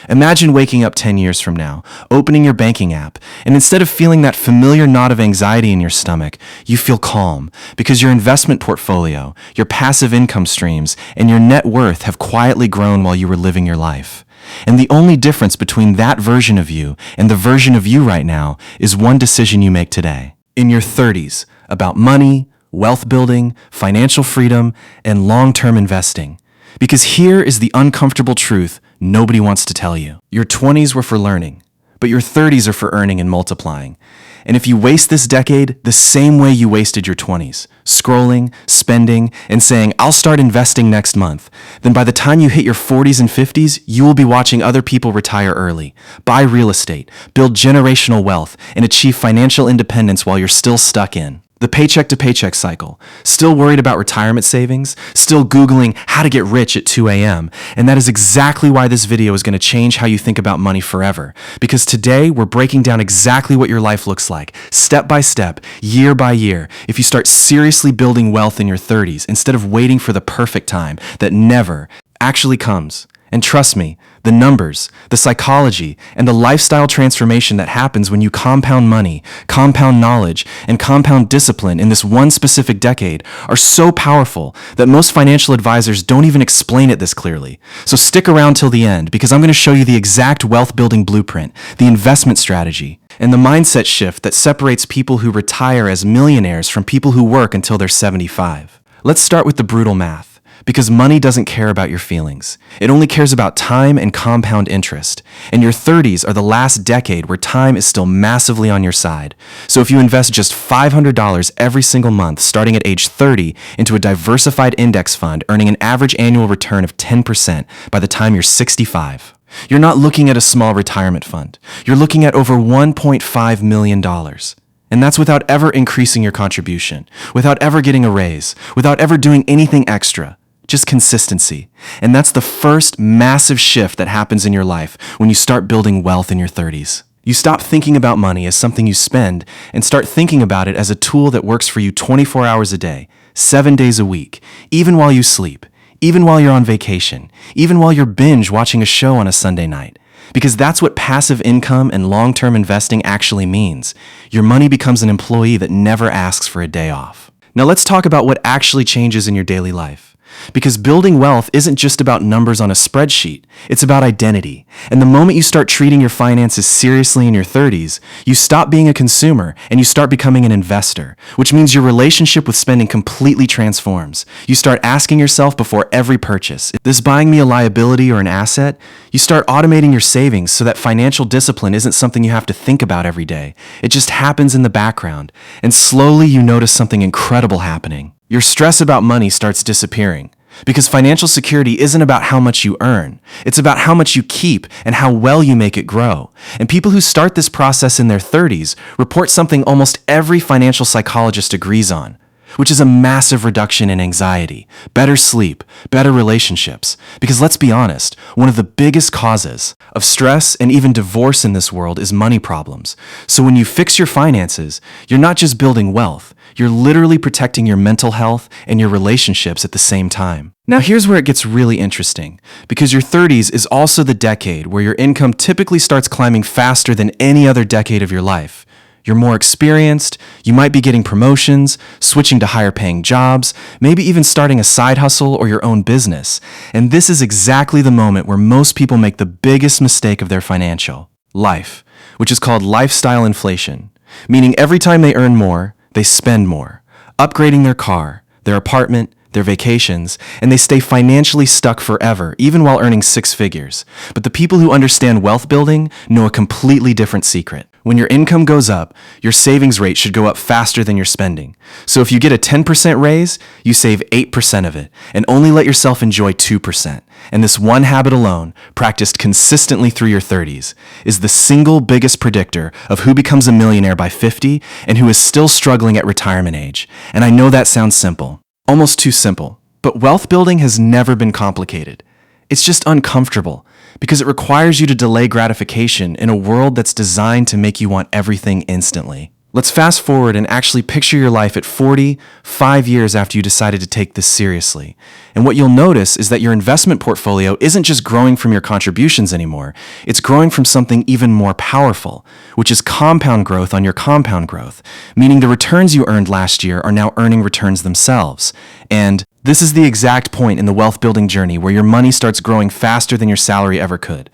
Imagine waking up 10 years from now, opening your banking app, and instead of feeling that familiar knot of anxiety in your stomach, you feel calm because your investment portfolio, your passive income streams, and your net worth have quietly grown while you were living your life. And the only difference between that version of you and the version of you right now is one decision you make today. In your 30s, about money, wealth building, financial freedom, and long-term investing. Because here is the uncomfortable truth nobody wants to tell you. Your 20s were for learning, but your 30s are for earning and multiplying. And if you waste this decade the same way you wasted your 20s, scrolling, spending, and saying, I'll start investing next month, then by the time you hit your 40s and 50s, you will be watching other people retire early, buy real estate, build generational wealth, and achieve financial independence while you're still stuck in the paycheck to paycheck cycle, still worried about retirement savings, still Googling how to get rich at 2 a.m. And that is exactly why this video is going to change how you think about money forever. Because today we're breaking down exactly what your life looks like, step by step, year by year, if you start seriously building wealth in your 30s instead of waiting for the perfect time that never actually comes. And trust me, the numbers, the psychology, and the lifestyle transformation that happens when you compound money, compound knowledge, and compound discipline in this one specific decade are so powerful that most financial advisors don't even explain it this clearly. So stick around till the end because I'm going to show you the exact wealth building blueprint, the investment strategy, and the mindset shift that separates people who retire as millionaires from people who work until they're 75. Let's start with the brutal math. Because money doesn't care about your feelings. It only cares about time and compound interest. And your 30s are the last decade where time is still massively on your side. So if you invest just $500 every single month starting at age 30 into a diversified index fund earning an average annual return of 10% by the time you're 65, you're not looking at a small retirement fund. You're looking at over $1.5 million. And that's without ever increasing your contribution, without ever getting a raise, without ever doing anything extra. Just consistency. And that's the first massive shift that happens in your life when you start building wealth in your 30s. You stop thinking about money as something you spend and start thinking about it as a tool that works for you 24 hours a day, 7 days a week, even while you sleep, even while you're on vacation, even while you're binge watching a show on a Sunday night. Because that's what passive income and long-term investing actually means. Your money becomes an employee that never asks for a day off. Now let's talk about what actually changes in your daily life. Because building wealth isn't just about numbers on a spreadsheet, it's about identity. And the moment you start treating your finances seriously in your 30s, you stop being a consumer and you start becoming an investor, which means your relationship with spending completely transforms. You start asking yourself before every purchase, is this buying me a liability or an asset? You start automating your savings so that financial discipline isn't something you have to think about every day. It just happens in the background, and slowly you notice something incredible happening. Your stress about money starts disappearing. Because financial security isn't about how much you earn. It's about how much you keep and how well you make it grow. And people who start this process in their 30s report something almost every financial psychologist agrees on, which is a massive reduction in anxiety, better sleep, better relationships. Because let's be honest, one of the biggest causes of stress and even divorce in this world is money problems. So when you fix your finances, you're not just building wealth, you're literally protecting your mental health and your relationships at the same time. Now here's where it gets really interesting, because your 30s is also the decade where your income typically starts climbing faster than any other decade of your life. You're more experienced, you might be getting promotions, switching to higher paying jobs, maybe even starting a side hustle or your own business. And this is exactly the moment where most people make the biggest mistake of their financial life, which is called lifestyle inflation, meaning every time they earn more, they spend more, upgrading their car, their apartment, their vacations, and they stay financially stuck forever, even while earning six figures. But the people who understand wealth building know a completely different secret. When your income goes up, your savings rate should go up faster than your spending. So if you get a 10% raise, you save 8% of it, and only let yourself enjoy 2%. And this one habit alone, practiced consistently through your 30s, is the single biggest predictor of who becomes a millionaire by 50 and who is still struggling at retirement age. And I know that sounds simple. Almost too simple. But wealth building has never been complicated. It's just uncomfortable because it requires you to delay gratification in a world that's designed to make you want everything instantly. Let's fast forward and actually picture your life at 40, 5 years after you decided to take this seriously. And what you'll notice is that your investment portfolio isn't just growing from your contributions anymore. It's growing from something even more powerful, which is compound growth on your compound growth, meaning the returns you earned last year are now earning returns themselves. And this is the exact point in the wealth building journey where your money starts growing faster than your salary ever could.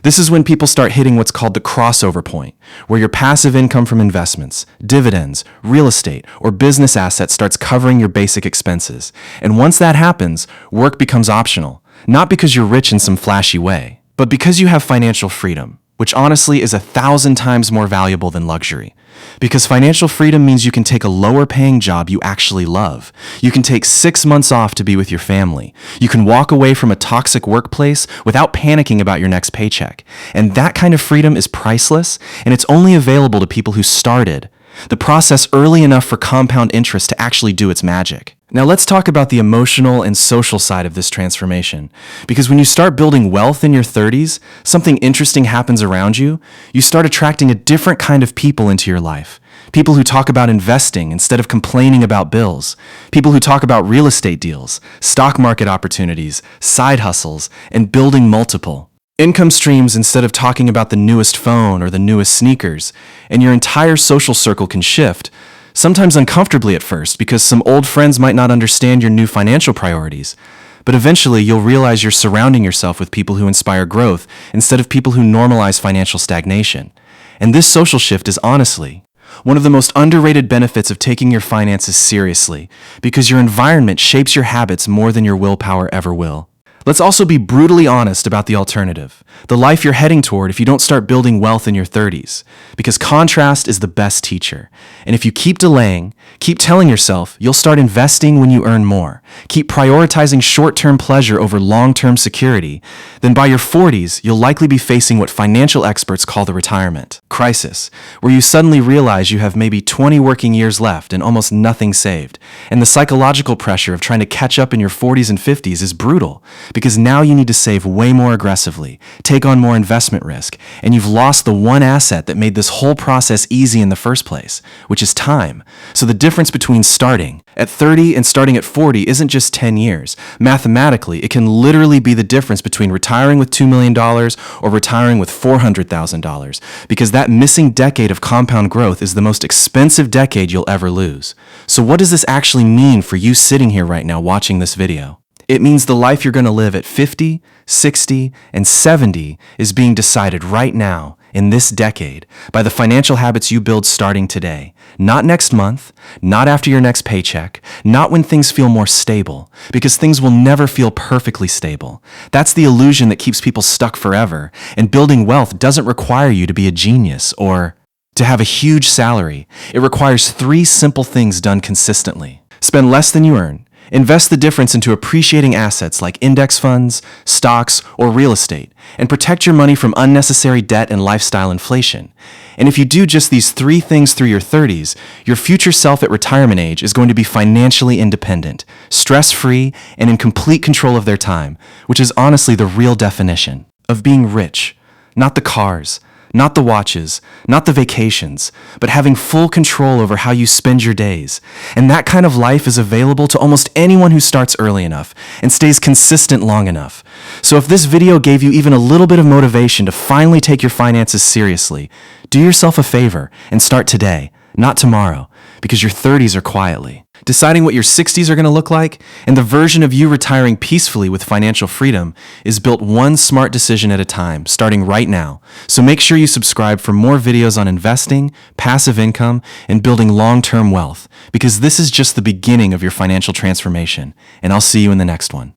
This is when people start hitting what's called the crossover point, where your passive income from investments, dividends, real estate, or business assets starts covering your basic expenses. And once that happens, work becomes optional, not because you're rich in some flashy way, but because you have financial freedom, which honestly is 1,000 times more valuable than luxury. Because financial freedom means you can take a lower paying job you actually love. You can take 6 months off to be with your family. You can walk away from a toxic workplace without panicking about your next paycheck. And that kind of freedom is priceless, and it's only available to people who started the process early enough for compound interest to actually do its magic. Now let's talk about the emotional and social side of this transformation. Because when you start building wealth in your 30s, something interesting happens around you. You start attracting a different kind of people into your life. People who talk about investing instead of complaining about bills. People who talk about real estate deals, stock market opportunities, side hustles, and building multiple income streams instead of talking about the newest phone or the newest sneakers. And your entire social circle can shift, sometimes uncomfortably at first because some old friends might not understand your new financial priorities. But eventually you'll realize you're surrounding yourself with people who inspire growth instead of people who normalize financial stagnation. And this social shift is honestly one of the most underrated benefits of taking your finances seriously, because your environment shapes your habits more than your willpower ever will. Let's also be brutally honest about the alternative, the life you're heading toward if you don't start building wealth in your 30s, because contrast is the best teacher. And if you keep delaying, keep telling yourself you'll start investing when you earn more, keep prioritizing short-term pleasure over long-term security, then by your 40s, you'll likely be facing what financial experts call the retirement crisis, where you suddenly realize you have maybe 20 working years left and almost nothing saved. And the psychological pressure of trying to catch up in your 40s and 50s is brutal, because now you need to save way more aggressively, take on more investment risk, and you've lost the one asset that made this whole process easy in the first place, which is time. So the difference between starting at 30 and starting at 40 isn't just 10 years. Mathematically, it can literally be the difference between retiring with $2 million or retiring with $400,000, because that missing decade of compound growth is the most expensive decade you'll ever lose. So what does this actually mean for you sitting here right now watching this video? It means the life you're going to live at 50, 60, and 70 is being decided right now, in this decade, by the financial habits you build starting today. Not next month, not after your next paycheck, not when things feel more stable, because things will never feel perfectly stable. That's the illusion that keeps people stuck forever, and building wealth doesn't require you to be a genius or to have a huge salary. It requires 3 simple things done consistently. Spend less than you earn. Invest the difference into appreciating assets like index funds, stocks, or real estate, and protect your money from unnecessary debt and lifestyle inflation. And if you do just these 3 things through your 30s, your future self at retirement age is going to be financially independent, stress-free, and in complete control of their time, which is honestly the real definition of being rich. Not the cars, not the watches, not the vacations, but having full control over how you spend your days. And that kind of life is available to almost anyone who starts early enough and stays consistent long enough. So if this video gave you even a little bit of motivation to finally take your finances seriously, do yourself a favor and start today, not tomorrow, because your 30s are quietly deciding what your 60s are going to look like, and the version of you retiring peacefully with financial freedom is built one smart decision at a time, starting right now. So make sure you subscribe for more videos on investing, passive income, and building long-term wealth, because this is just the beginning of your financial transformation, and I'll see you in the next one.